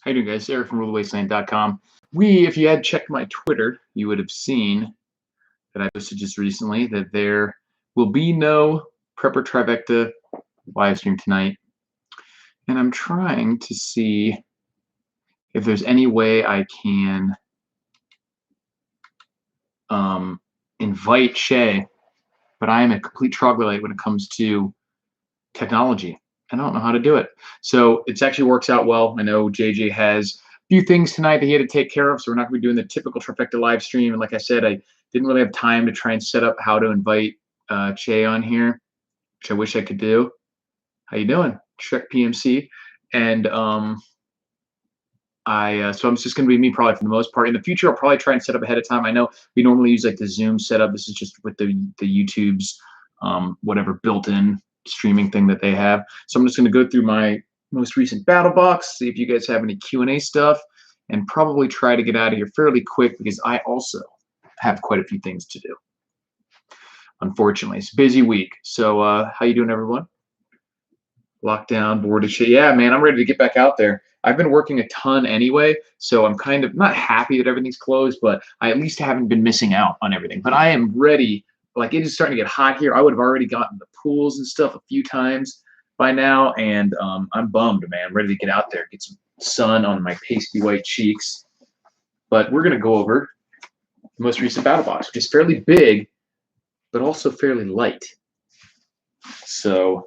How you doing, guys? Eric from RuleTheWasteland.com. If you had checked my Twitter, you would have seen that I posted just recently that there will be no Prepper Trifecta live stream tonight. And I'm trying to see if there's any way I can invite Shay, but I am a complete troglodyte when it comes to technology. I don't know how to do it. So it actually works out well. I know JJ has a few things tonight that he had to take care of, so we're not going to be doing the typical Trifecta live stream. And like I said, I didn't really have time to try and set up how to invite Che on here, which I wish I could do. How you doing? Shrek PMC. And so I'm just going to be me probably for the most part. In the future, I'll probably try and set up ahead of time. I know we normally use like the Zoom setup. This is just with the YouTube's whatever built-in streaming thing that they have. So I'm just going to go through my most recent BATTLBOX, see if you guys have any Q&A stuff, and probably try to get out of here fairly quick because I also have quite a few things to do. Unfortunately, it's a busy week. So how you doing, everyone? Lockdown, bored as shit. Yeah, man, I'm ready to get back out there. I've been working a ton anyway, so I'm kind of not happy that everything's closed, but I at least haven't been missing out on everything. But I am ready. Like, it is starting to get hot here. I would have already gotten the pools and stuff a few times by now, and I'm bummed, man. I'm ready to get out there, get some sun on my pasty white cheeks. But we're going to go over the most recent BATTLBOX, which is fairly big, but also fairly light. So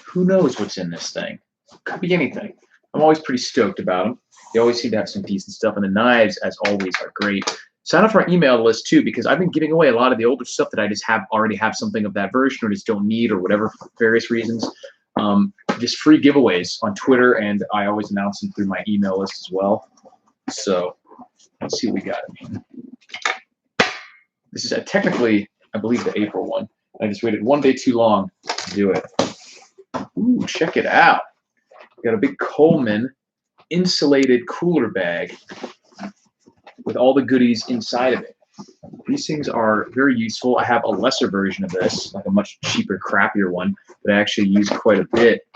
who knows what's in this thing? Could be anything. I'm always pretty stoked about them. They always seem to have some decent stuff, and the knives, as always, are great. Sign up for our email list too, because I've been giving away a lot of the older stuff that I just already have something of that version or just don't need or whatever for various reasons. Just free giveaways on Twitter, and I always announce them through my email list as well. So let's see what we got in here. This is technically, I believe, the April one. I just waited one day too long to do it. Ooh, check it out. We got a big Coleman insulated cooler bag with all the goodies inside of it. These things are very useful. I have a lesser version of this, like a much cheaper, crappier one that I actually use quite a bit.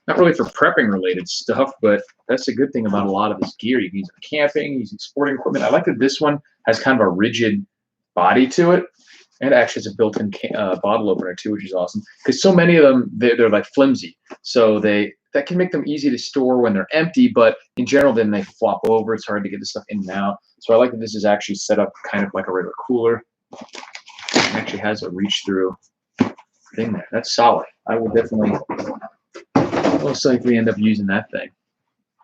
Not really for prepping related stuff, but that's a good thing about a lot of this gear. You can use it for camping, using sporting equipment. I like that this one has kind of a rigid body to it. And it actually has a built-in bottle opener too, which is awesome. Because so many of them, they're like flimsy. So that can make them easy to store when they're empty, but in general, then they flop over. It's hard to get the stuff in and out. So I like that this is actually set up kind of like a regular cooler. It actually has a reach-through thing there. That's solid. I will definitely most likely end up using that thing.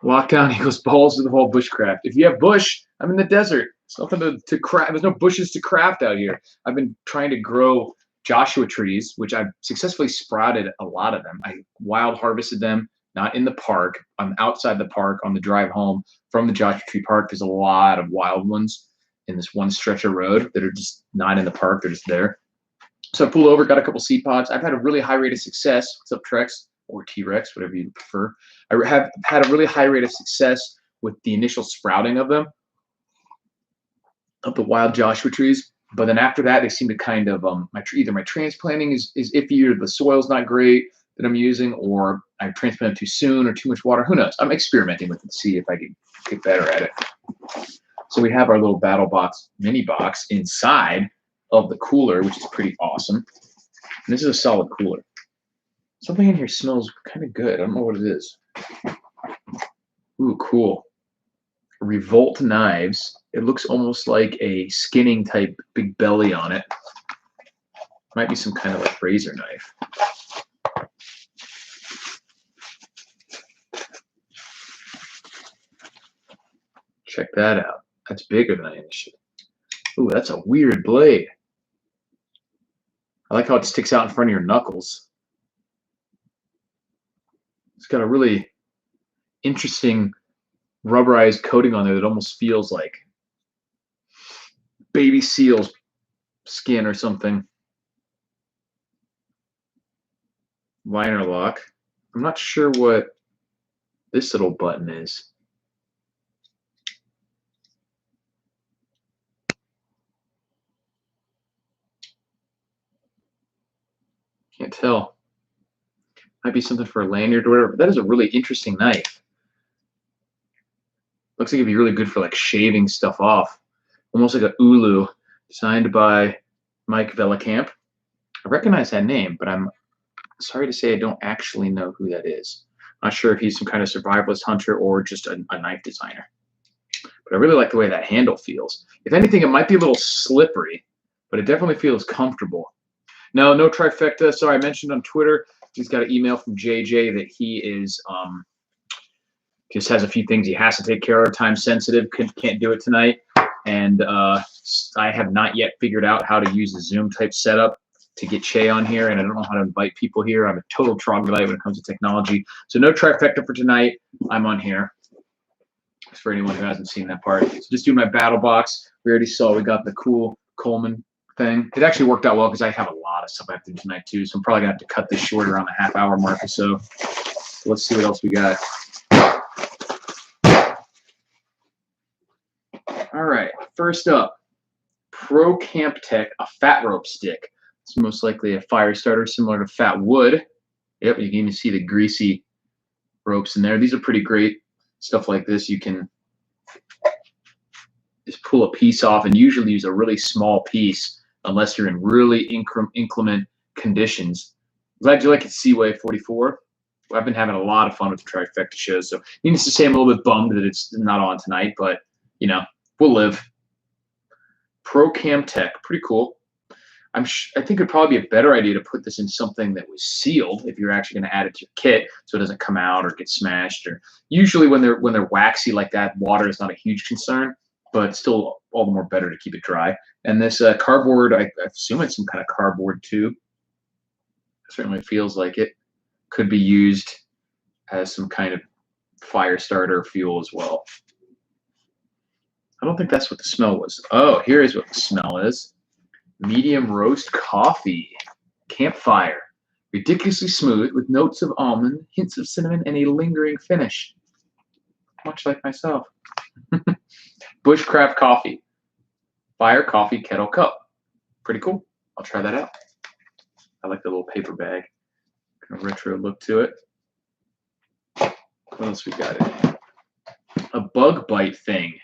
Lockdown equals balls to the whole bushcraft. If you have bush, I'm in the desert. It's nothing to craft. There's no bushes to craft out here. I've been trying to grow Joshua trees, which I've successfully sprouted a lot of them. I wild harvested them, not in the park. I'm outside the park on the drive home from the Joshua Tree Park. There's a lot of wild ones in this one stretch of road that are just not in the park. They're just there. So I pulled over, got a couple seed pods. I've had a really high rate of success. What's up, Trex? Or T-Rex, whatever you prefer. I have had a really high rate of success with the initial sprouting of them, of the wild Joshua trees. But then after that, they seem to kind of, either my transplanting is iffy, or the soil's not great that I'm using, or I transplanted too soon or too much water. Who knows? I'm experimenting with it to see if I can get better at it. So we have our little BATTLBOX mini box inside of the cooler, which is pretty awesome. And this is a solid cooler. Something in here smells kind of good. I don't know what it is. Ooh, cool. Revolt knives. It looks almost like a skinning type big belly on it. Might be some kind of like razor knife. Check that out. That's bigger than I initially. Ooh, that's a weird blade. I like how it sticks out in front of your knuckles. It's got a really interesting rubberized coating on there that almost feels like baby seal's skin or something. Liner lock. I'm not sure what this little button is. Can't tell. Might be something for a lanyard or whatever. That is a really interesting knife. Looks like it'd be really good for like shaving stuff off. Almost like a ulu, designed by Mike Vellecamp. I recognize that name, but I'm sorry to say I don't actually know who that is. I'm not sure if he's some kind of survivalist hunter or just a knife designer. But I really like the way that handle feels. If anything, it might be a little slippery, but it definitely feels comfortable. No trifecta. Sorry, I mentioned on Twitter, he's got an email from JJ that he is just has a few things he has to take care of, time sensitive, can't do it tonight. And I have not yet figured out how to use a Zoom type setup to get Che on here, and I don't know how to invite people here. I'm a total troglodyte when it comes to technology. So no trifecta for tonight. I'm on here. For anyone who hasn't seen that part. So just do my battle box. We already saw we got the cool Coleman thing. It actually worked out well because I have a lot of stuff I have to do tonight too. So I'm probably gonna have to cut this short around the half-hour mark or so. So let's see what else we got. All right, first up, Pro Camp Tech, a fat rope stick. It's most likely a fire starter similar to fat wood. Yep, you can even see the greasy ropes in there. These are pretty great. Stuff like this, you can just pull a piece off and usually use a really small piece unless you're in really inclement conditions. Glad you like it, Seaway 44. I've been having a lot of fun with the trifecta shows, so needless to say, I'm a little bit bummed that it's not on tonight, but you know, we'll live. Pro Cam Tech, pretty cool. I think it'd probably be a better idea to put this in something that was sealed if you're actually going to add it to your kit, so it doesn't come out or get smashed. Or usually when they're waxy like that, water is not a huge concern, but still all the more better to keep it dry. And this cardboard, I assume it's some kind of cardboard tube. It certainly feels like it could be used as some kind of fire starter fuel as well. I don't think that's what the smell was. Oh, here is what the smell is. Medium roast coffee, campfire, ridiculously smooth with notes of almond, hints of cinnamon, and a lingering finish. Much like myself. Bushcraft coffee, fire coffee kettle cup. Pretty cool. I'll try that out. I like the little paper bag. Kind of retro look to it. What else we got in? A bug bite thing.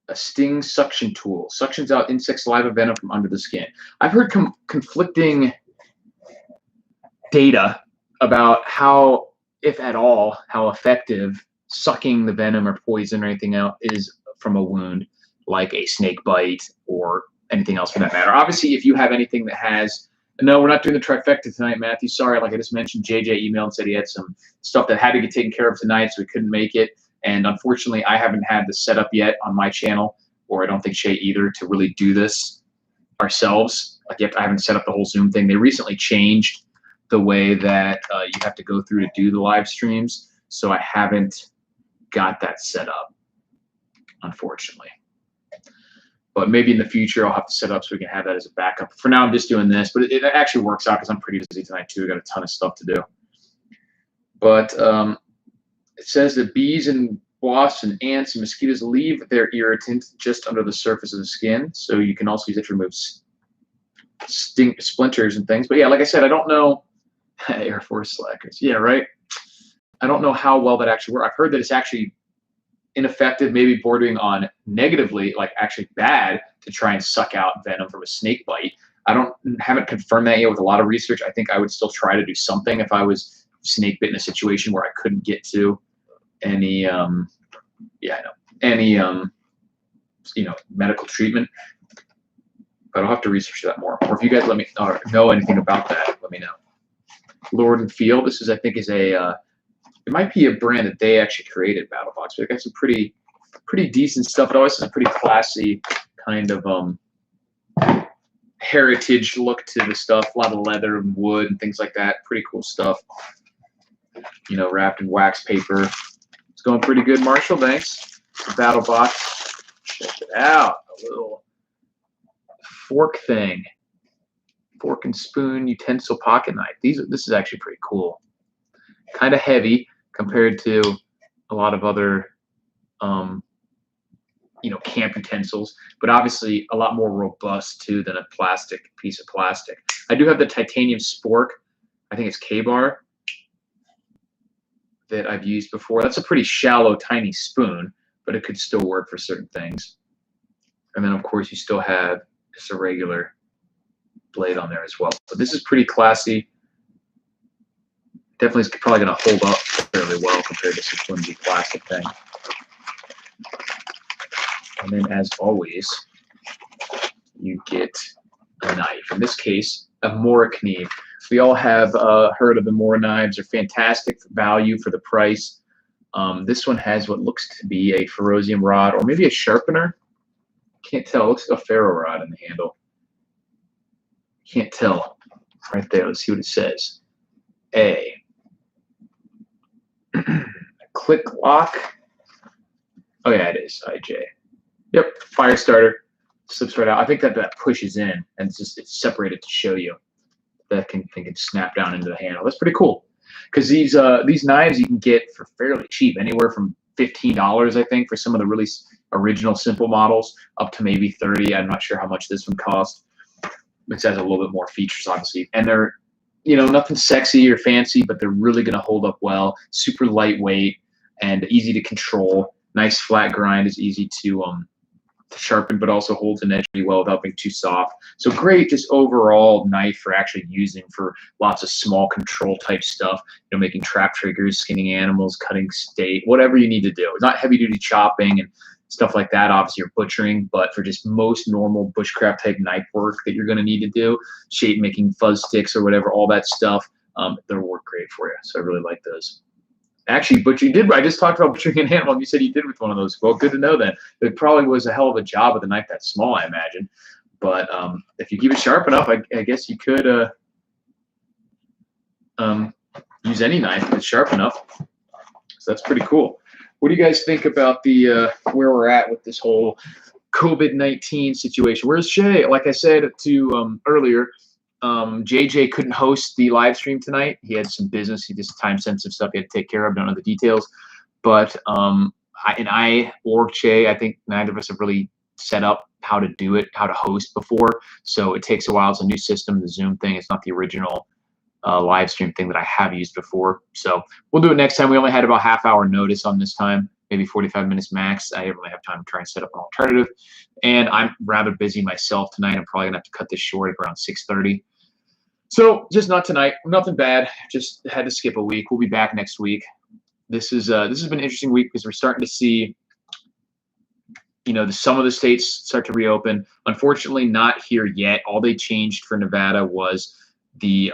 A sting suction tool. Suctions out insect saliva venom from under the skin. I've heard conflicting data about how, if at all, how effective sucking the venom or poison or anything else is from a wound, like a snake bite or anything else for that matter. Obviously, if you have anything that has, no, we're not doing the trifecta tonight, Matthew. Sorry, like I just mentioned, JJ emailed and said he had some stuff that had to get taken care of tonight, so he couldn't make it. And unfortunately, I haven't had the setup yet on my channel, or I don't think Shay either, to really do this ourselves. Like, I haven't set up the whole Zoom thing. They recently changed the way that you have to go through to do the live streams, so I haven't got that set up, unfortunately. But maybe in the future, I'll have to set up so we can have that as a backup. For now, I'm just doing this, but it actually works out because I'm pretty busy tonight, too. I got a ton of stuff to do. But it says that bees and wasps and ants and mosquitoes leave their irritant just under the surface of the skin. So you can also use it to remove splinters and things. But yeah, like I said, I don't know. Air Force slackers. Yeah, right. I don't know how well that actually works. I've heard that it's actually ineffective, maybe bordering on negatively, like actually bad, to try and suck out venom from a snake bite. Haven't confirmed that yet with a lot of research. I think I would still try to do something if I was snake bit in a situation where I couldn't get to any medical treatment, but I'll have to research that more. Or if you guys let me know anything about that, let me know. Lord and Field, this is, I think, is a it might be a brand that they actually created, BattleBox, but it got some pretty decent stuff. It always has a pretty classy kind of heritage look to the stuff. A lot of leather and wood and things like that. Pretty cool stuff. You know, wrapped in wax paper. It's going pretty good, Marshall. Thanks. BattleBox. Check it out. A little fork thing. Fork and spoon utensil pocket knife. This is actually pretty cool. Kind of heavy compared to a lot of other camp utensils, but obviously a lot more robust too than a piece of plastic. I do have the titanium spork. I think it's K-bar. that I've used before. That's a pretty shallow, tiny spoon, but it could still work for certain things. And then, of course, you still have just a regular blade on there as well. So this is pretty classy. Definitely is probably going to hold up fairly well compared to some flimsy plastic thing. And then, as always, you get a knife. In this case, a Moric knife. We all have heard of the Mora knives. They're fantastic value for the price. This one has what looks to be a ferrosium rod or maybe a sharpener. Can't tell. It looks like a ferro rod in the handle. Can't tell. Right there. Let's see what it says. A click lock. Oh yeah, it is. IJ. Yep. Fire starter. Slips right out. I think that pushes in and it's separated to show you. That can snap down into the handle. That's pretty cool. Because these knives you can get for fairly cheap, anywhere from $15, I think, for some of the really original simple models, up to maybe $30. I'm not sure how much this one costs. It has a little bit more features, obviously, and they're, you know, nothing sexy or fancy, but they're really going to hold up well. Super lightweight and easy to control. Nice flat grind is easy to sharpen, but also holds an edge pretty well without being too soft. So great, just overall knife for actually using for lots of small control type stuff. You know, making trap triggers, skinning animals, cutting steak, whatever you need to do. It's not heavy duty chopping and stuff like that. Obviously, you're butchering, but for just most normal bushcraft type knife work that you're going to need to do, shape making fuzz sticks or whatever, all that stuff, they'll work great for you. So I really like those. Actually, butchering did. I just talked about butchering an animal. And you said you did with one of those. Well, good to know then. It probably was a hell of a job with a knife that small, I imagine. But if you keep it sharp enough, I guess you could use any knife that's sharp enough. So that's pretty cool. What do you guys think about the where we're at with this whole COVID-19 situation? Where's Shay? Like I said to earlier, JJ couldn't host the live stream tonight. He had some business. He just time-sensitive stuff he had to take care of. Don't know the details. But I or Shay, I think neither of us have really set up how to do it, how to host before. So it takes a while. It's a new system, the Zoom thing. It's not the original live stream thing that I have used before. So we'll do it next time. We only had about half-hour notice on this time, maybe 45 minutes max. I didn't really have time to try and set up an alternative. And I'm rather busy myself tonight. I'm probably going to have to cut this short at around 6:30. So just not tonight. Nothing bad. Just had to skip a week. We'll be back next week. This has been an interesting week because we're starting to see, you know, some of the states start to reopen. Unfortunately, not here yet. All they changed for Nevada was the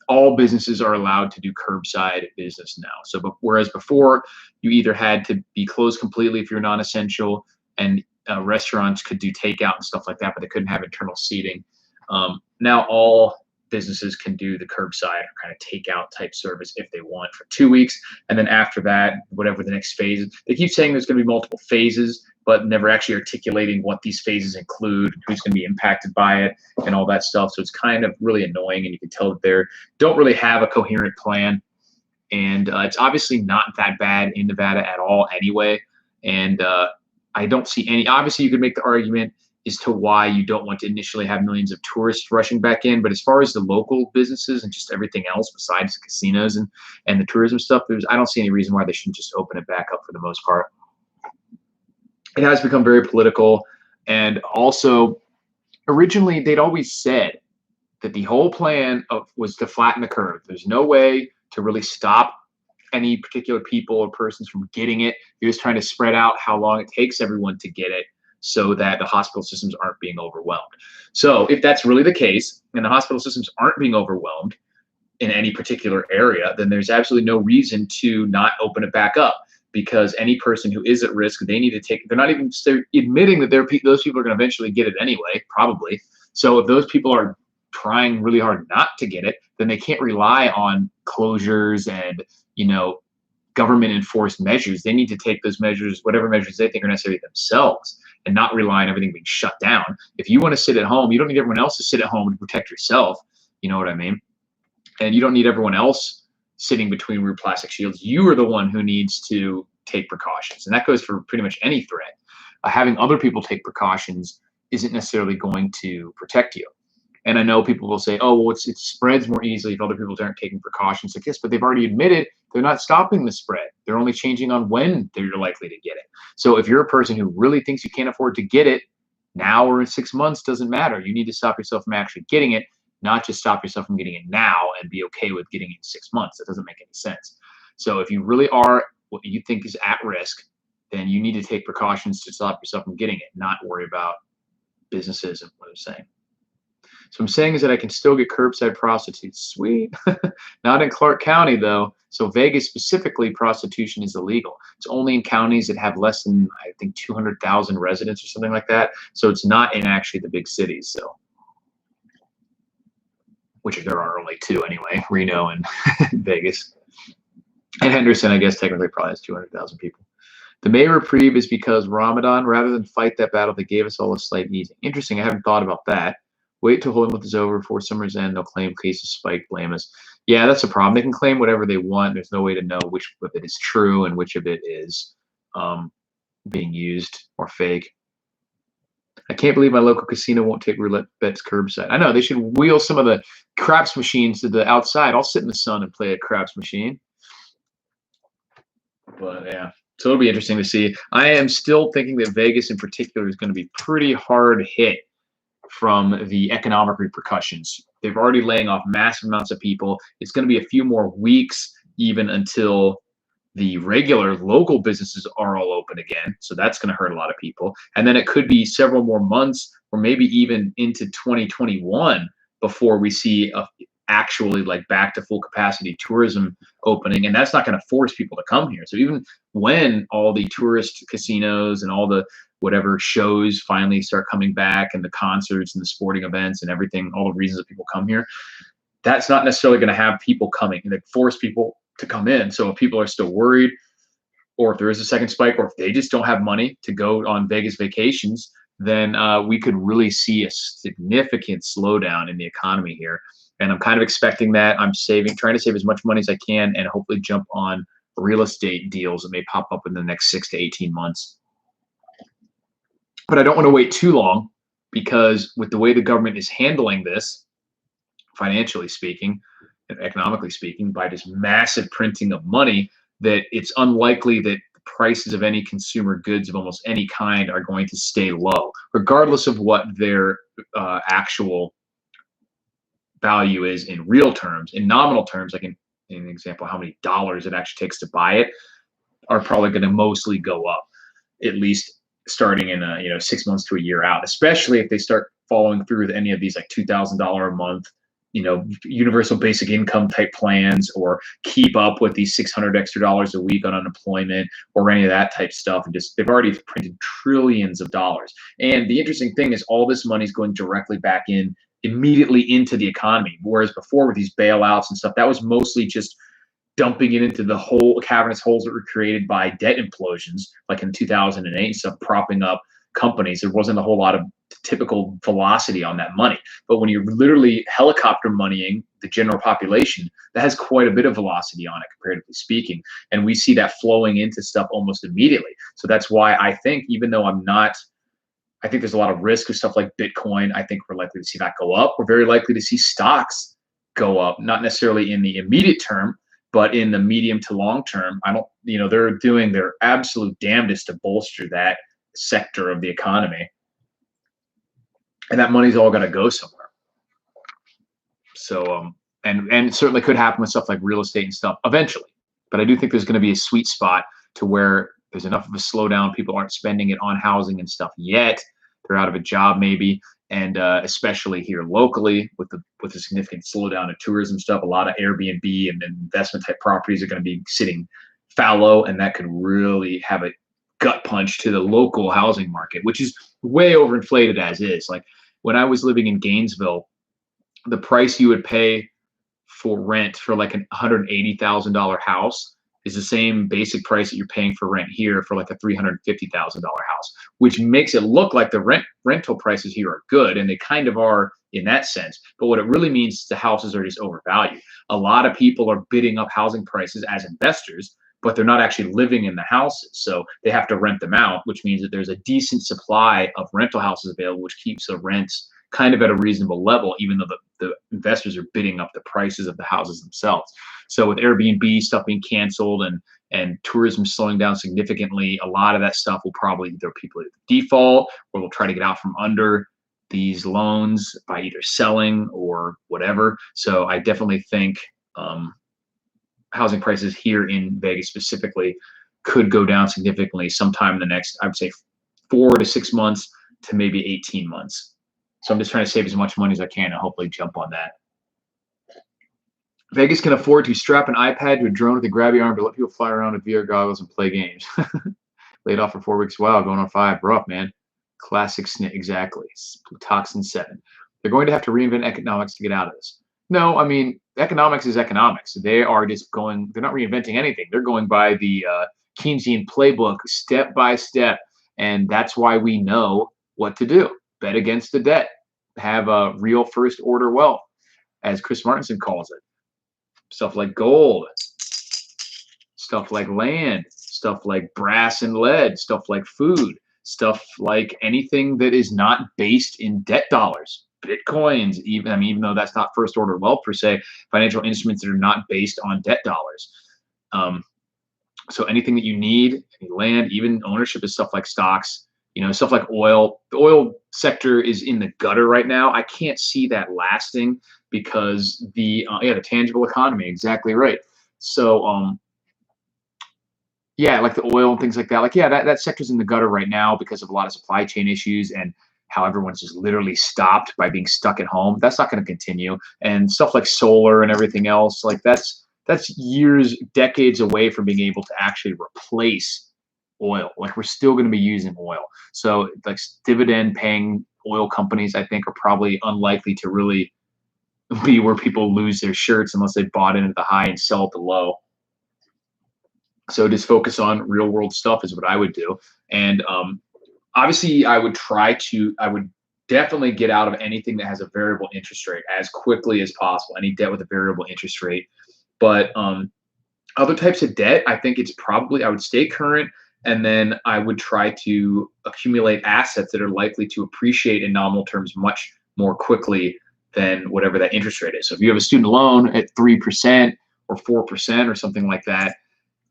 all businesses are allowed to do curbside business now. So whereas before you either had to be closed completely if you're non-essential, and restaurants could do takeout and stuff like that, but they couldn't have internal seating. Now all businesses can do the curbside or kind of takeout type service if they want for 2 weeks. And then after that, whatever the next phase is, they keep saying there's going to be multiple phases, but never actually articulating what these phases include, who's going to be impacted by it, and all that stuff. So it's kind of really annoying, and you can tell that they don't really have a coherent plan. And it's obviously not that bad in Nevada at all anyway. And I don't see any. Obviously, you could make the argument as to why you don't want to initially have millions of tourists rushing back in. But as far as the local businesses and just everything else besides casinos and the tourism stuff, I don't see any reason why they shouldn't just open it back up for the most part. It has become very political. And also, originally, they'd always said that the whole plan was to flatten the curve. There's no way to really stop any particular people or persons from getting it. You're just trying to spread out how long it takes everyone to get it, so that the hospital systems aren't being overwhelmed. So if that's really the case, and the hospital systems aren't being overwhelmed in any particular area, then there's absolutely no reason to not open it back up, because any person who is at risk, they need to take, they're not even admitting that those people are going to eventually get it anyway, probably. So if those people are trying really hard not to get it, then they can't rely on closures and, you know, government enforced measures. They need to take those measures, whatever measures they think are necessary themselves, and not rely on everything being shut down. If you want to sit at home, you don't need everyone else to sit at home to protect yourself. You know what I mean? And you don't need everyone else sitting between rear plastic shields. You are the one who needs to take precautions. And that goes for pretty much any threat. Having other people take precautions isn't necessarily going to protect you. And I know people will say, oh, well, it spreads more easily if other people aren't taking precautions like this, but they've already admitted they're not stopping the spread. They're only changing on when you're likely to get it. So if you're a person who really thinks you can't afford to get it, now or in 6 months doesn't matter. You need to stop yourself from actually getting it, not just stop yourself from getting it now and be okay with getting it in 6 months. That doesn't make any sense. So if you really are what you think is at risk, then you need to take precautions to stop yourself from getting it, not worry about businesses and what they're saying. So I'm saying is that I can still get curbside prostitutes. Sweet. Not in Clark County, though. So Vegas specifically, prostitution is illegal. It's only in counties that have less than, I think, 200,000 residents or something like that. So it's not in actually the big cities. So, which there are only two anyway, Reno and Vegas. And Henderson, I guess, technically probably has 200,000 people. The May reprieve is because Ramadan, rather than fight that battle, they gave us all a slight easing. Interesting. I haven't thought about that. Wait till whole month is over before summer's end. They'll claim cases spike, blame us. Yeah, that's a problem. They can claim whatever they want. There's no way to know which of it is true and which of it is being used or fake. I can't believe my local casino won't take roulette bets curbside. I know they should wheel some of the craps machines to the outside. I'll sit in the sun and play a craps machine. But yeah, so it'll be interesting to see. I am still thinking that Vegas in particular is going to be pretty hard hit from the economic repercussions. They've already laying off massive amounts of people. It's going to be a few more weeks even until the regular local businesses are all open again. So that's going to hurt a lot of people. And then it could be several more months or maybe even into 2021 before we see actually like back to full capacity tourism opening. And that's not going to force people to come here. So even when all the tourist casinos and all the whatever shows finally start coming back and the concerts and the sporting events and everything, all the reasons that people come here, that's not necessarily going to have people coming and force people to come in. So if people are still worried, or if there is a second spike, or if they just don't have money to go on Vegas vacations, then we could really see a significant slowdown in the economy here. And I'm kind of expecting that. I'm trying to save as much money as I can and hopefully jump on real estate deals that may pop up in the next 6 to 18 months. But I don't want to wait too long because with the way the government is handling this, financially speaking and economically speaking, by just massive printing of money, that it's unlikely that the prices of any consumer goods of almost any kind are going to stay low, regardless of what their actual value is in real terms. In nominal terms, like in an example, how many dollars it actually takes to buy it are probably going to mostly go up, at least starting in 6 months to a year out, especially if they start following through with any of these like $2,000 a month, universal basic income type plans, or keep up with these $600 extra a week on unemployment or any of that type stuff. And just, they've already printed trillions of dollars. And the interesting thing is all this money is going directly back in immediately into the economy. Whereas before with these bailouts and stuff, that was mostly just dumping it into the whole cavernous holes that were created by debt implosions, like in 2008 and stuff, propping up companies. There wasn't a whole lot of typical velocity on that money. But when you're literally helicopter moneying the general population, that has quite a bit of velocity on it, comparatively speaking. And we see that flowing into stuff almost immediately. So that's why I think, even though I think there's a lot of risk with stuff like Bitcoin, I think we're likely to see that go up. We're very likely to see stocks go up, not necessarily in the immediate term, but in the medium to long term. They're doing their absolute damnedest to bolster that sector of the economy. And that money's all got to go somewhere. So, and it certainly could happen with stuff like real estate and stuff eventually. But I do think there's going to be a sweet spot to where there's enough of a slowdown. People aren't spending it on housing and stuff yet. They're out of a job maybe. And especially here locally with the significant slowdown in tourism stuff, a lot of Airbnb and investment type properties are going to be sitting fallow, and that could really have a gut punch to the local housing market, which is way overinflated as is. Like when I was living in Gainesville, the price you would pay for rent for like a $180,000 house is the same basic price that you're paying for rent here for like a $350,000 house, which makes it look like the rental prices here are good, and they kind of are in that sense. But what it really means is the houses are just overvalued. A lot of people are bidding up housing prices as investors, but they're not actually living in the houses. So they have to rent them out, which means that there's a decent supply of rental houses available, which keeps the rents kind of at a reasonable level, even though the investors are bidding up the prices of the houses themselves. So with Airbnb stuff being canceled and tourism slowing down significantly, a lot of that stuff will probably either people default or will try to get out from under these loans by either selling or whatever. So I definitely think housing prices here in Vegas specifically could go down significantly sometime in the next, I would say, 4 to 6 months to maybe 18 months. So I'm just trying to save as much money as I can and hopefully jump on that. Vegas can afford to strap an iPad to a drone with a grabby arm to let people fly around with VR goggles and play games. Laid off for 4 weeks. Wow, going on 5. Rough, man. Classic snit. Exactly. Plutoxin 7. They're going to have to reinvent economics to get out of this. No, I mean, economics is economics. They are just going, they're not reinventing anything. They're going by the Keynesian playbook step by step. And that's why we know what to do. Bet against the debt. Have a real first order wealth, as Chris Martinson calls it. Stuff like gold, stuff like land, stuff like brass and lead, stuff like food, stuff like anything that is not based in debt dollars. Bitcoins, even though that's not first order wealth per se, financial instruments that are not based on debt dollars. So anything that you need, any land, even ownership of stuff like stocks, stuff like oil. The oil sector is in the gutter right now. I can't see that lasting because the tangible economy, exactly right. So like the oil and things like that. Like, that sector's in the gutter right now because of a lot of supply chain issues and how everyone's just literally stopped by being stuck at home. That's not going to continue. And stuff like solar and everything else, like that's years, decades away from being able to actually replace oil. Like, we're still going to be using oil. So like dividend paying oil companies, I think, are probably unlikely to really be where people lose their shirts unless they bought into the high and sell at the low. So just focus on real world stuff is what I would do. And obviously I would definitely get out of anything that has a variable interest rate as quickly as possible, any debt with a variable interest rate. But other types of debt, I think I would stay current, and then I would try to accumulate assets that are likely to appreciate in nominal terms much more quickly than whatever that interest rate is. So if you have a student loan at 3% or 4% or something like that,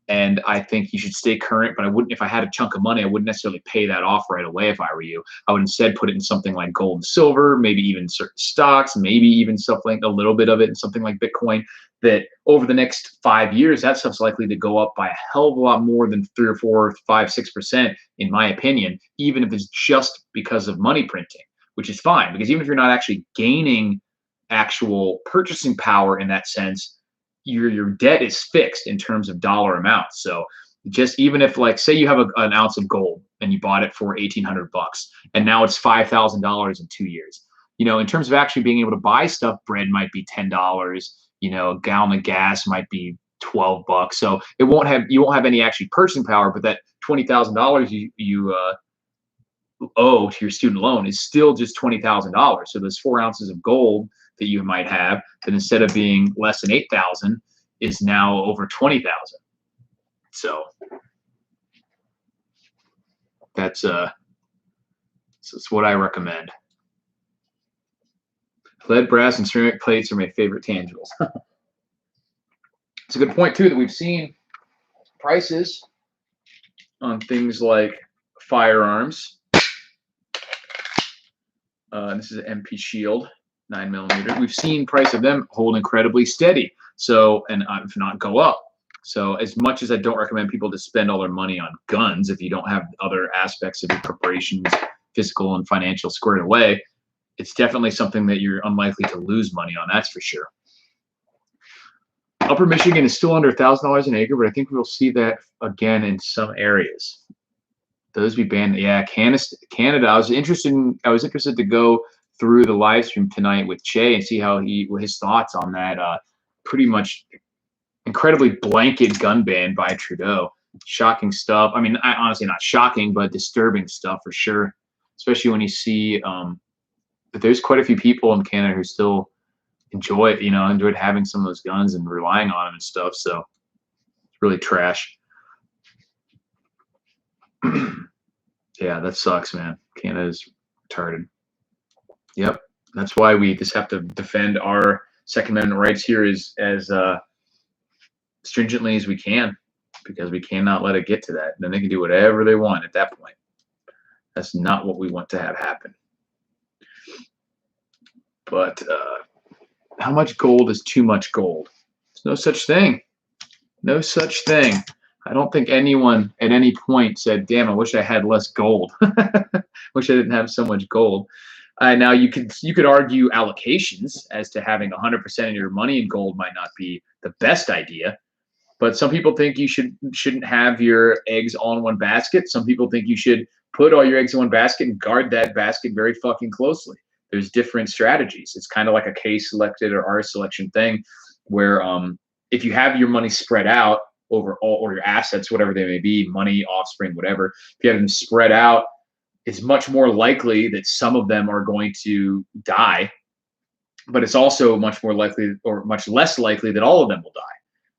and I think you should stay current, but I wouldn't, if I had a chunk of money, I wouldn't necessarily pay that off right away if I were you. I would instead put it in something like gold and silver, maybe even certain stocks, maybe even stuff like a little bit of it in something like Bitcoin, that over the next 5 years, that stuff's likely to go up by a hell of a lot more than 3 or 4, 5, 6%, in my opinion, even if it's just because of money printing, which is fine, because even if you're not actually gaining actual purchasing power in that sense, your debt is fixed in terms of dollar amounts. So just even if, like, say you have an ounce of gold and you bought it for $1,800 and now it's $5,000 in 2 years, in terms of actually being able to buy stuff, bread might be $10, a gallon of gas might be $12. So you won't have any actually purchasing power, but that $20,000 you owe to your student loan is still just $20,000. So those 4 ounces of gold that you might have, that instead of being less than 8,000 is now over 20,000. So that's what I recommend. Lead, brass, and ceramic plates are my favorite tangibles. It's a good point too that we've seen prices on things like firearms. This is an MP Shield 9mm. We've seen price of them hold incredibly steady. So, and if not go up. So as much as I don't recommend people to spend all their money on guns, if you don't have other aspects of your preparations, physical and financial, squared away, it's definitely something that you're unlikely to lose money on. That's for sure. Upper Michigan is still under $1,000 an acre, but I think we'll see that again in some areas. Those be banned. Yeah, Canada. I was interested to go through the live stream tonight with Che and see his thoughts on that pretty much incredibly blanket gun ban by Trudeau. Shocking stuff. I mean, honestly, not shocking, but disturbing stuff for sure. Especially when you see that there's quite a few people in Canada who still enjoyed having some of those guns and relying on them and stuff. So it's really trash. Yeah, that sucks, man. Canada's retarded. Yep. That's why we just have to defend our Second Amendment rights here as stringently as we can, because we cannot let it get to that. Then they can do whatever they want at that point. That's not what we want to have happen. But how much gold is too much gold? There's no such thing. No such thing. I don't think anyone at any point said, damn, I wish I had less gold. Wish I didn't have so much gold. Now you could argue allocations as to having 100% of your money in gold might not be the best idea. But some people think you shouldn't have your eggs all in one basket. Some people think you should put all your eggs in one basket and guard that basket very fucking closely. There's different strategies. It's kind of like a K-selected or R-selection thing, where if you have your money spread out over all, or your assets, whatever they may be, money, offspring, whatever, if you have them spread out, it's much more likely that some of them are going to die, but it's also much more likely, or much less likely, that all of them will die.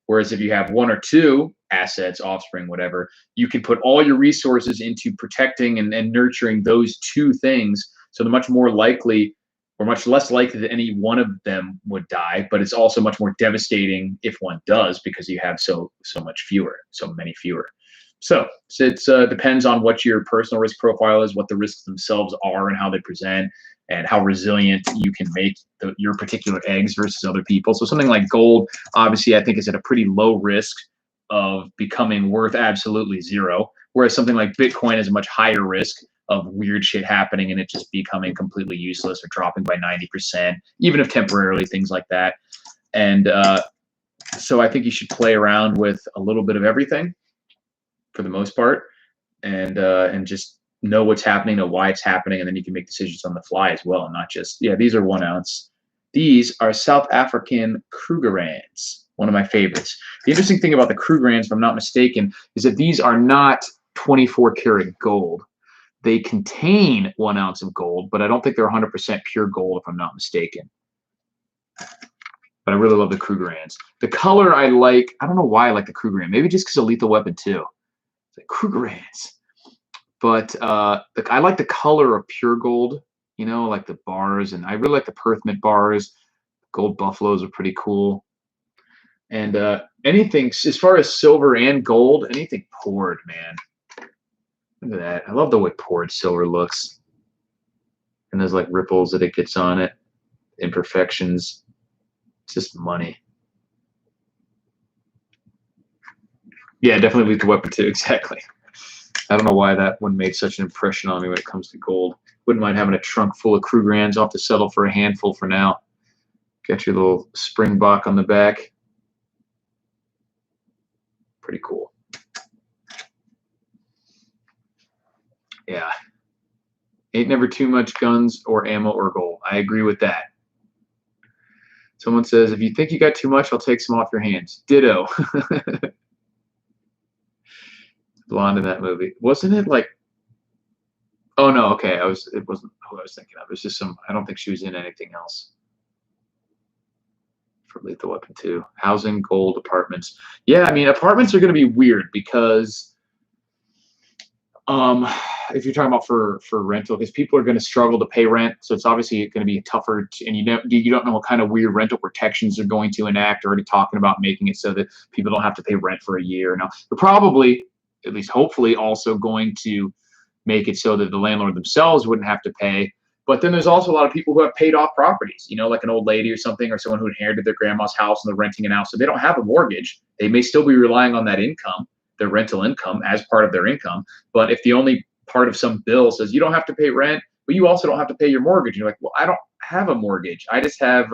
Whereas if you have one or two assets, offspring, whatever, you can put all your resources into protecting and nurturing those two things. So they're much more likely, or much less likely, that any one of them would die, but it's also much more devastating if one does, because you have so many fewer. So it depends on what your personal risk profile is, what the risks themselves are, and how they present, and how resilient you can make your particular eggs versus other people. So something like gold, obviously, I think is at a pretty low risk of becoming worth absolutely zero, whereas something like Bitcoin is a much higher risk of weird shit happening and it just becoming completely useless or dropping by 90%, even if temporarily, things like that. And so I think you should play around with a little bit of everything for the most part, and just know what's happening, know why it's happening, and then you can make decisions on the fly as well, not just, yeah, these are 1 ounce. These are South African Krugerrands, one of my favorites. The interesting thing about the Krugerrands, if I'm not mistaken, is that these are not 24 karat gold. They contain 1 ounce of gold, but I don't think they're 100% pure gold, if I'm not mistaken. But I really love the Krugerrands. The color I like, I don't know why I like the Krugerrand. Maybe just because of Lethal Weapon 2. It's like Krugerrands. But I like the color of pure gold, you know, like the bars. And I really like the Perth Mint bars. Gold buffaloes are pretty cool. And anything, as far as silver and gold, anything poured, man. Look at that. I love the way poured silver looks. And there's like ripples that it gets on it. Imperfections. It's just money. Yeah, definitely Lethal Weapon 2, exactly. I don't know why that one made such an impression on me when it comes to gold. Wouldn't mind having a trunk full of Krugerrands. I'll have to settle for a handful for now. Got your little springbok on the back. Pretty cool. Yeah. Ain't never too much guns or ammo or gold. I agree with that. Someone says, if you think you got too much, I'll take some off your hands. Ditto. Blonde in that movie. Wasn't it like, oh no, okay. It wasn't who I was thinking of. It was just some, I don't think she was in anything else. For Lethal Weapon 2. Housing, gold, apartments. Yeah, I mean, apartments are going to be weird because if you're talking about for rental, because people are going to struggle to pay rent, so it's obviously going to be tougher, and you don't know what kind of weird rental protections they're going to enact. Already talking about making it so that people don't have to pay rent for a year. Now, they're probably, at least hopefully, also going to make it so that the landlord themselves wouldn't have to pay. But then there's also a lot of people who have paid off properties, you know, like an old lady or something, or someone who inherited their grandma's house and they're renting it out, so they don't have a mortgage. They may still be relying on that income, their rental income, as part of their income. But if the only part of some bill says you don't have to pay rent, but you also don't have to pay your mortgage, and you're like, well, I don't have a mortgage. I just have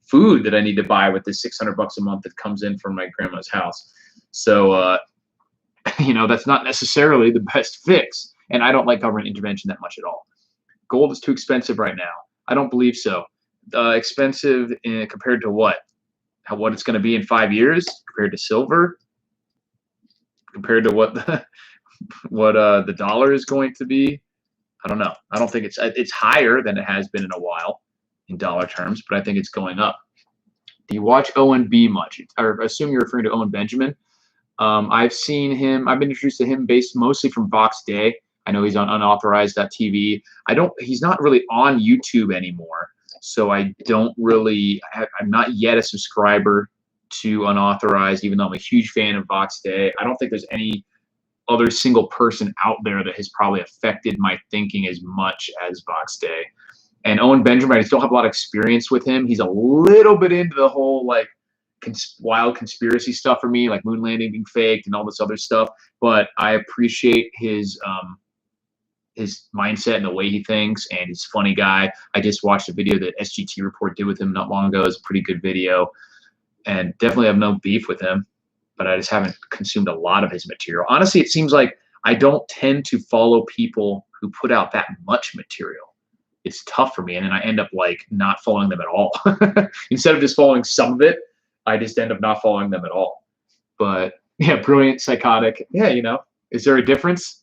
food that I need to buy with this $600 a month that comes in from my grandma's house. So, you know, that's not necessarily the best fix. And I don't like government intervention that much at all. Gold is too expensive right now. I don't believe so. Expensive compared to what? What it's going to be in 5 years compared to silver? Compared to what the dollar is going to be? I don't know. I don't think it's higher than it has been in a while in dollar terms, but I think it's going up. Do you watch Owen B much? I assume you're referring to Owen Benjamin. I've seen him. I've been introduced to him based mostly from Vox Day. I know he's on unauthorized.tv. He's not really on YouTube anymore. so I don't really, I'm not yet a subscriber to unauthorized, even though I'm a huge fan of Box Day. I don't think there's any other single person out there that has probably affected my thinking as much as Box Day. And Owen Benjamin, I still have a lot of experience with him. He's a little bit into the whole like wild conspiracy stuff for me, like moon landing being faked and all this other stuff. But I appreciate his mindset and the way he thinks, and he's a funny guy. I just watched a video that SGT Report did with him not long ago. It's a pretty good video, and definitely have no beef with him, but I just haven't consumed a lot of his material. Honestly, it seems like I don't tend to follow people who put out that much material. It's tough for me, and then I end up like not following them at all. Instead of just following some of it, I just end up not following them at all. But yeah, brilliant, psychotic. Yeah, you know, is there a difference?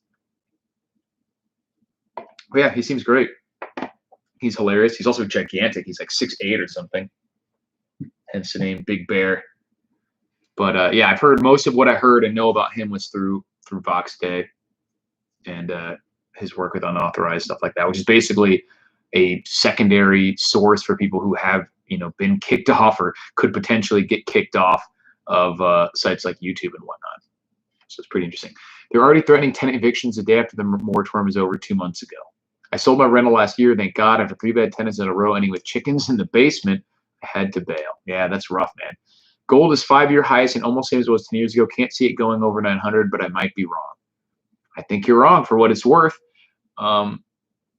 But yeah, he seems great. He's hilarious. He's also gigantic. He's like 6'8" or something. Hence the name Big Bear. But yeah, I've heard most of what I heard and know about him was through Box Day and his work with unauthorized stuff like that, which is basically a secondary source for people who have, you know, been kicked off or could potentially get kicked off of sites like YouTube and whatnot. So it's pretty interesting. They're already threatening tenant evictions the day after the moratorium is over 2 months ago. I sold my rental last year, thank God, after 3 bad tenants in a row ending with chickens in the basement. I had to bail. Yeah, that's rough, man. Gold is 5-year highest and almost same as it was 10 years ago. Can't see it going over 900, but I might be wrong. I think you're wrong for what it's worth.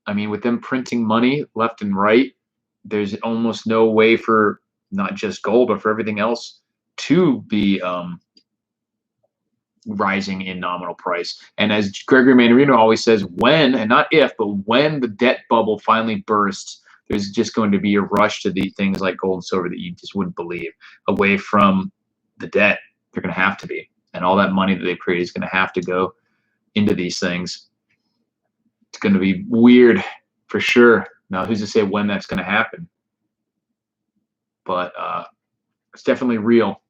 I mean, with them printing money left and right, there's almost no way for not just gold, but for everything else to be rising in nominal price. And as Gregory Manarino always says, when, and not if, but when the debt bubble finally bursts, there's just going to be a rush to the things like gold and silver that you just wouldn't believe. Away from the debt, they're going to have to be. And all that money that they create is going to have to go into these things. It's going to be weird for sure. Now, who's to say when that's going to happen? But it's definitely real.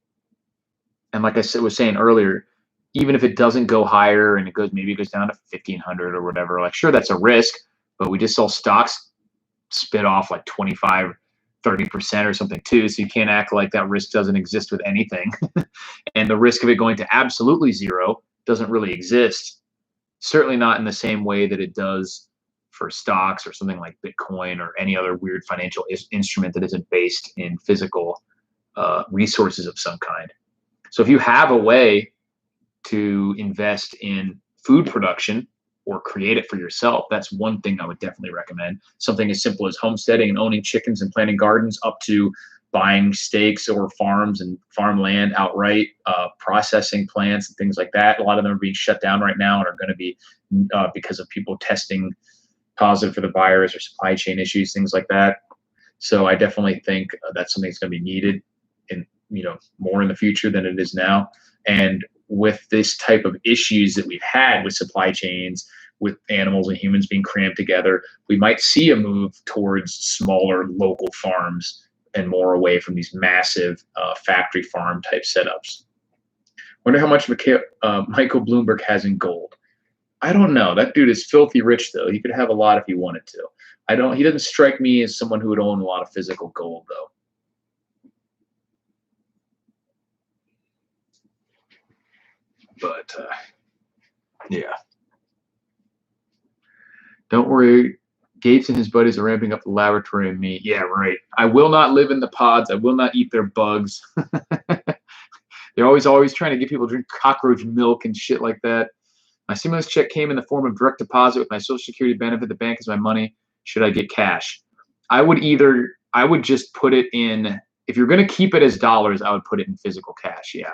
And like I was saying earlier, even if it doesn't go higher and maybe it goes down to 1,500 or whatever, like sure, that's a risk, but we just saw stocks spit off like 25, 30% or something too. So you can't act like that risk doesn't exist with anything. And the risk of it going to absolutely zero doesn't really exist. Certainly not in the same way that it does for stocks or something like Bitcoin or any other weird financial instrument that isn't based in physical resources of some kind. So if you have a way to invest in food production or create it for yourself, that's one thing I would definitely recommend. Something as simple as homesteading and owning chickens and planting gardens, up to buying steaks or farms and farmland outright, processing plants and things like that. A lot of them are being shut down right now and are going to be because of people testing positive for the virus or supply chain issues, things like that. So I definitely think that's something that's going to be needed in, you know, more in the future than it is now. And with this type of issues that we've had with supply chains, with animals and humans being crammed together, we might see a move towards smaller local farms and more away from these massive factory farm type setups. Wonder how much Michael Bloomberg has in gold. I don't know. That dude is filthy rich, though. He could have a lot if he wanted to. He doesn't strike me as someone who would own a lot of physical gold, though. But yeah. Don't worry. Gates and his buddies are ramping up the laboratory and meat. Yeah, right. I will not live in the pods. I will not eat their bugs. They're always trying to get people to drink cockroach milk and shit like that. My stimulus check came in the form of direct deposit with my Social Security benefit. The bank is my money. Should I get cash? I would just put it in, if you're going to keep it as dollars, I would put it in physical cash. Yeah.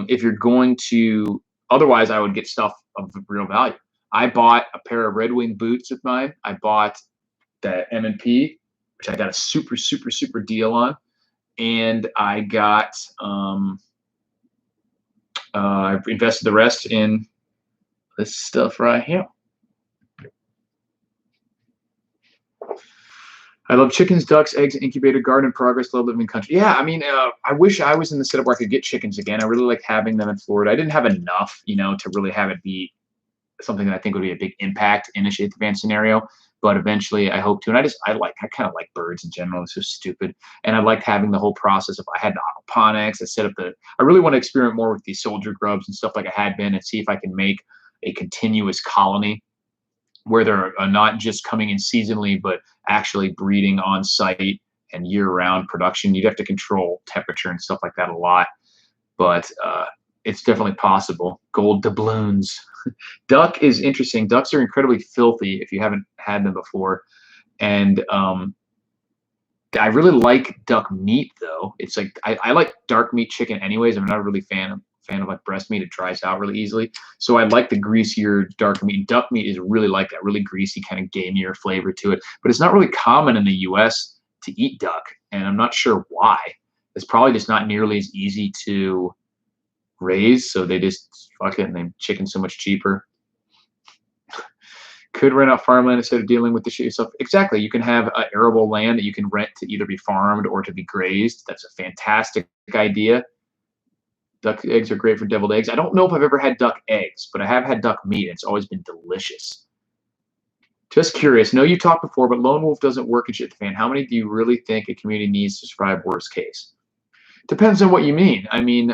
If you're going to, otherwise I would get stuff of real value. I bought a pair of Red Wing boots with mine. I bought that M&P, which I got a super, super, super deal on. And I got, I've invested the rest in this stuff right here. I love chickens, ducks, eggs, incubator, garden in progress, love living in country. Yeah, I mean, I wish I was in the setup where I could get chickens again. I really like having them in Florida. I didn't have enough, you know, to really have it be something that I think would be a big impact in a shade van scenario. but eventually I hope to. And I kind of like birds in general. It's so stupid. And I liked having the whole process of, I had the aquaponics. I really want to experiment more with these soldier grubs and stuff like I had been, and see if I can make a continuous colony where they're not just coming in seasonally, but actually breeding on site and year-round production. You'd have to control temperature and stuff like that a lot, but it's definitely possible. Gold doubloons. Duck is interesting. Ducks are incredibly filthy if you haven't had them before, and I really like duck meat though. It's like I like dark meat chicken anyways. I'm not really a fan of like breast meat. It dries out really easily. So I like the greasier dark meat. Duck meat is really like that, really greasy, kind of gamier flavor to it. But it's not really common in the US to eat duck, and I'm not sure why. It's probably just not nearly as easy to raise, so they just fuck it and they chicken so much cheaper. Could rent out farmland instead of dealing with the shit yourself. Exactly. You can have arable land that you can rent to either be farmed or to be grazed. That's a fantastic idea. Duck eggs are great for deviled eggs. I don't know if I've ever had duck eggs, but I have had duck meat. It's always been delicious. Just curious. No, you talked before, but lone wolf doesn't work in shit the fan. How many do you really think a community needs to survive worst case? Depends on what you mean. I mean,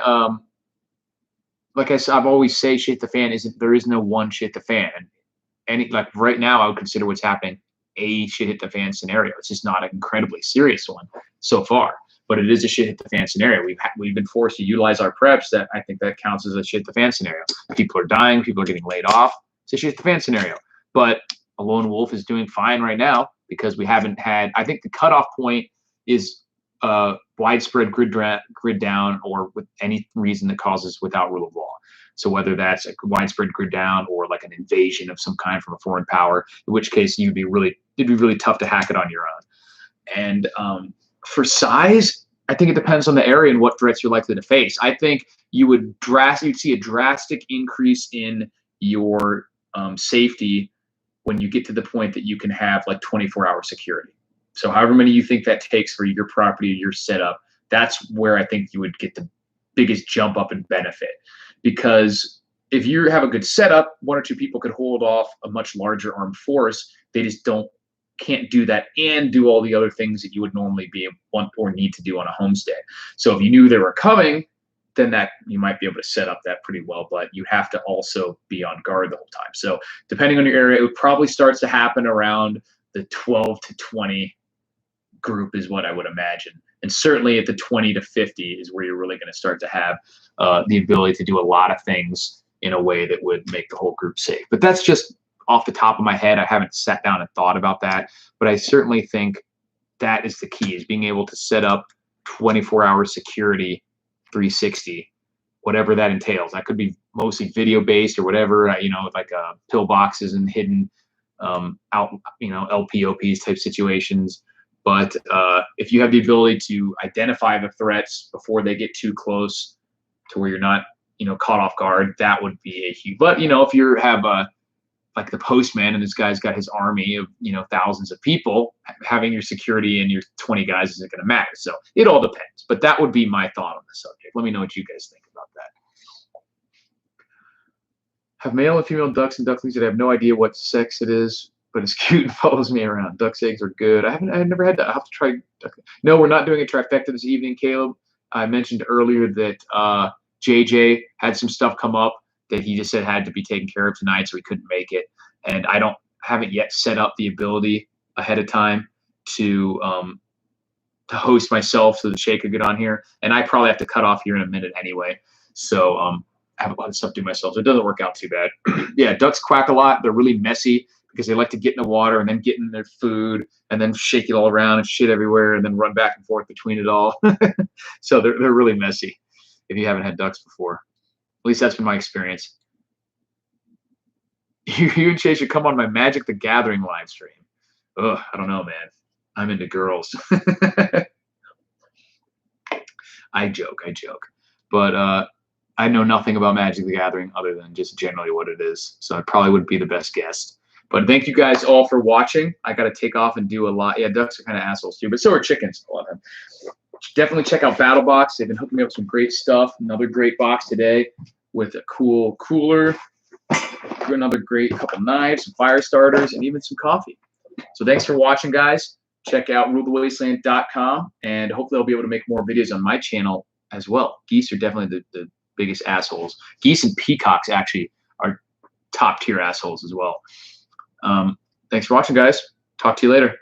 like I've always say, shit the fan there is no one shit the fan. And like right now, I would consider what's happening a shit hit the fan scenario. It's just not an incredibly serious one so far, but it is a shit hit the fan scenario. We've been forced to utilize our preps. That I think that counts as a shit the fan scenario. People are dying. People are getting laid off. It's a shit the fan scenario. But a lone wolf is doing fine right now because we haven't had. I think the cutoff point is widespread grid down, or with any reason that causes without rule of law. So whether that's a widespread grid down or like an invasion of some kind from a foreign power, in which case it'd be really tough to hack it on your own. And for size, I think it depends on the area and what threats you're likely to face. I think you'd see a drastic increase in your safety when you get to the point that you can have like 24-hour security. So however many you think that takes for your property or your setup, that's where I think you would get the biggest jump up in benefit. Because if you have a good setup, one or two people could hold off a much larger armed force. They just can't do that and do all the other things that you would normally want or need to do on a homestead. So if you knew they were coming, then that you might be able to set up that pretty well, but you have to also be on guard the whole time. So depending on your area, it probably starts to happen around the 12 to 20 group is what I would imagine. And certainly at the 20 to 50 is where you're really going to start to have the ability to do a lot of things in a way that would make the whole group safe. But that's just off the top of my head. I haven't sat down and thought about that, but I certainly think that is the key, is being able to set up 24-hour security, 360, whatever that entails. That could be mostly video based or whatever, like pillboxes and hidden LPOPs type situations. But if you have the ability to identify the threats before they get too close to where you're not, caught off guard, that would be a huge. But if you have like the postman and this guy's got his army of thousands of people, having your security and your 20 guys isn't going to matter. So it all depends. But that would be my thought on the subject. Let me know what you guys think about that. Have male and female ducks and ducklings that have no idea what sex it is, but it's cute and follows me around. Duck's eggs are good. I've never had that. I'll have to try. No, we're not doing a trifecta this evening, Caleb. I mentioned earlier that JJ had some stuff come up that he just said had to be taken care of tonight, so he couldn't make it. And I haven't yet set up the ability ahead of time to host myself so that Shay could get on here. And I probably have to cut off here in a minute anyway. So I have a lot of stuff to do myself, so it doesn't work out too bad. Yeah, ducks quack a lot. They're really messy because they like to get in the water and then get in their food and then shake it all around and shit everywhere and then run back and forth between it all. So they're really messy if you haven't had ducks before. At least that's been my experience. You and Shay should come on my Magic the Gathering live stream. Ugh, I don't know, man. I'm into girls. I joke. But I know nothing about Magic the Gathering other than just generally what it is. So I probably wouldn't be the best guest. But thank you guys all for watching. I got to take off and do a lot. Yeah, ducks are kind of assholes too, but so are chickens, a lot of them. Definitely check out BATTLBOX. They've been hooking me up with some great stuff. Another great box today with a cool cooler. Another great couple knives, some fire starters, and even some coffee. So thanks for watching, guys. Check out rulethewasteland.com, and hopefully I'll be able to make more videos on my channel as well. Geese are definitely the biggest assholes. Geese and peacocks actually are top tier assholes as well. Thanks for watching, guys. Talk to you later.